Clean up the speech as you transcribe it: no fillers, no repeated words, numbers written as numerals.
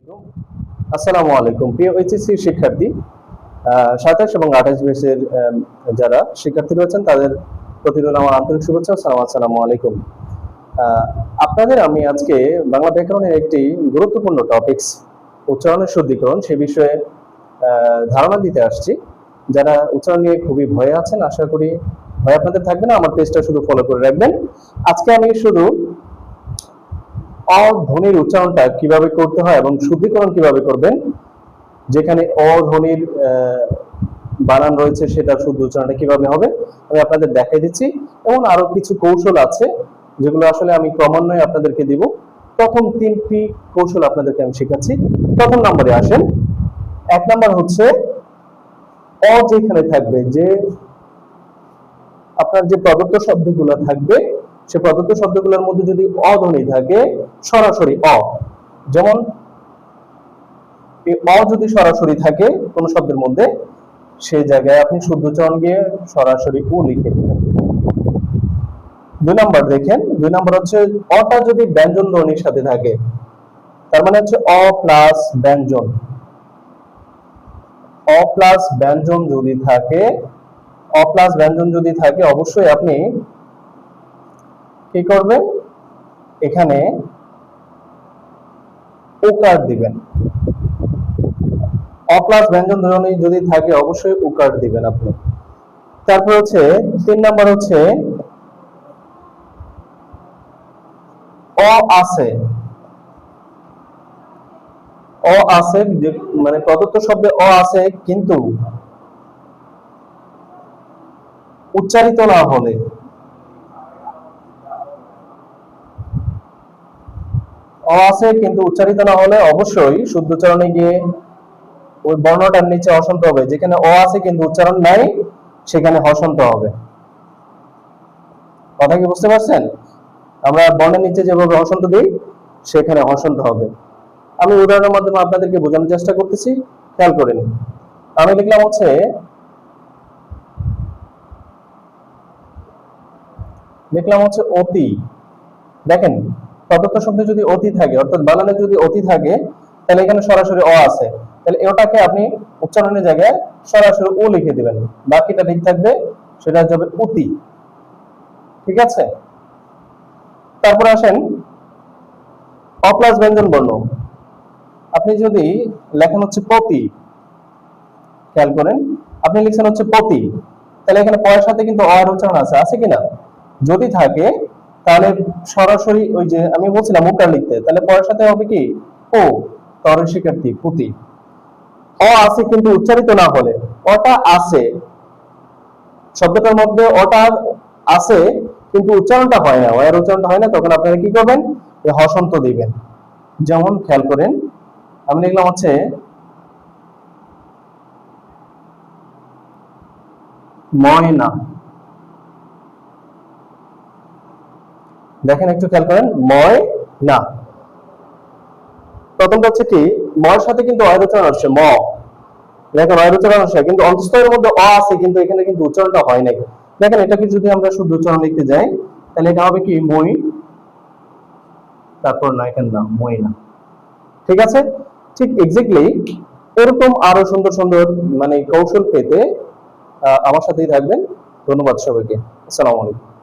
আসসালামু আলাইকুম প্রিয় এইচএসসি শিক্ষার্থী। 27 এবং 28 ব্যাচের যারা শিক্ষার্থী রয়েছেন তাদের প্রতি রইল আমার আন্তরিক শুভেচ্ছা। আসসালামু আলাইকুম। আপনাদের আমি আজকে বাংলা ব্যাকরণের একটি গুরুত্বপূর্ণ টপিকস উচ্চারণের শুদ্ধিকরণ সে বিষয়ে ধারণা দিতে আসছি। যারা উচ্চারণ নিয়ে খুবই ভয়ে আছেন, আশা করি ভয় আপনাদের থাকবে না, আমার পেজটা শুধু ফলো করে রাখবেন। আজকে আমি শুধু অ ধ্বনির উচ্চারণটা কিভাবে করতে হয় এবং শুদ্ধিকরণ কিভাবে করবেন, যেখানে অ ধ্বনির বানান রয়েছে সেটার শুদ্ধ উচ্চারণটা কিভাবে হবে আমি আপনাদের দেখাই দিচ্ছি। এবং আরো কিছু কৌশল আছে যেগুলো আসলে আমি ক্রমান্বয়ে আপনাদেরকে দিব। প্রথম 3টি কৌশল আপনাদেরকে আমি শেখাচ্ছি। প্রথম নম্বরে আসেন। 1 নম্বর হচ্ছে অ যেখানে থাকবে, যে আপনার যে প্রদত্ত শব্দগুলো থাকবে সে প্রদত্ত শব্দগুলোর মধ্যে যদি অ ধ্বনি থাকে, সরাসরি অ, যেমন অ যদি সরাসরি থাকে কোন শব্দের মধ্যে, সেই জায়গায় আপনি শুদ্ধ উচ্চারণ গিয়ে সরাসরি উ লিখে দিবেন। 2 নম্বর দেখেন, 2 নম্বর হচ্ছে অটা যদি ব্যঞ্জন ধ্বনির সাথে থাকে, তার মানে হচ্ছে অ প্লাস ব্যঞ্জন। অ প্লাস ব্যঞ্জন যদি থাকে, অ প্লাস ব্যঞ্জন যদি থাকে অবশ্যই আপনি কি করবেন, এখানে ওকার দিবেন। অ প্লাস ব্যঞ্জন ধ্বনি যদি থাকে অবশ্যই উকার দিবেন আপনি। তারপর হচ্ছে 3 নাম্বার হচ্ছে অ আছে। অ আছে মানে প্রদত্ত শব্দে অ আছে কিন্তু উচ্চারিত না হলে, অ আছে কিন্তু উচ্চারিত না হলে অবশ্যই শুদ্ধ উচ্চারণে গিয়ে ওই বর্ণটার নিচে হসন্ত হবে। যেখানে অ আছে কিন্তু উচ্চারণ নাই সেখানে হসন্ত হবে। কথা কি বুঝতে পারছেন? আমরা বর্ণের নিচে যেভাবে হসন্ত দিই সেখানে হসন্ত হবে। আমি উদাহরণের মাধ্যমে আপনাদেরকে বোঝানোর চেষ্টা করতেছি, খেয়াল করেন। আমি লিখলাম হচ্ছে অতি। দেখেন, প্রদত্ত শব্দে যদি অতি থাকে, অর্থাৎ বানানে যদি অতি থাকে, তাহলে এখানে সরাসরি অ আছে, তাহলে ওটাকে আপনি উচ্চারণের জায়গায় সরাসরি ও লিখে দিবেন, বাকিটা ঠিক থাকবে, সেটা হবে অতি। ঠিক আছে? তারপর আসেন অ প্লাস ব্যঞ্জন বর্ণ। আপনি যদি লেখেন হচ্ছে পতি, খেয়াল করেন, আপনি লিখছেন হচ্ছে পতি, তাহলে এখানে পয়ের সাথে কিন্তু অ এর উচ্চারণ আছে, আছে কিনা? যদি থাকে তাহলে সরাসরি ওই যে আমি বলছিলাম উকার লিখতে, তাহলে পয়ের সাথে হবে কি ও, তরের শিক্ষার্থী পুতি। অ আছে কিন্তু উচ্চারিত না হলে, অটা আছে, শব্দটার মধ্যে অটা আছে কিন্তু উচ্চারণটা হয় না, এর উচ্চারণটা হয় না, তখন আপনারা কি করবেন, হসন্ত দিবেন। যেমন খেয়াল করেন, আমি লিখলাম হচ্ছে ময়না। দেখেন একটু খেয়াল করেন, ময় না, প্রথমটা হচ্ছে কি ময়ের সাথে কিন্তু অয়ের উচ্চারণ আসছে ম, দেখেন অয়ের উচ্চারণ আসছে কিন্তু অন্তঃস্থলের মধ্যে অ আছে কিন্তু এখানে কিন্তু উচ্চারণটা হয় নাই। দেখেন এটাকে যদি আমরা শুদ্ধ উচ্চারণ লিখতে যাই তাহলে এটা হবে কি মই, তারপর না এখানে না মই না। ঠিক আছে? ঠিক এক্স্যাক্টলি এরকম আরো সুন্দর সুন্দর মানে কৌশল পেতে আমার সাথেই থাকবেন। ধন্যবাদ সবাইকে। আসসালামু আলাইকুম।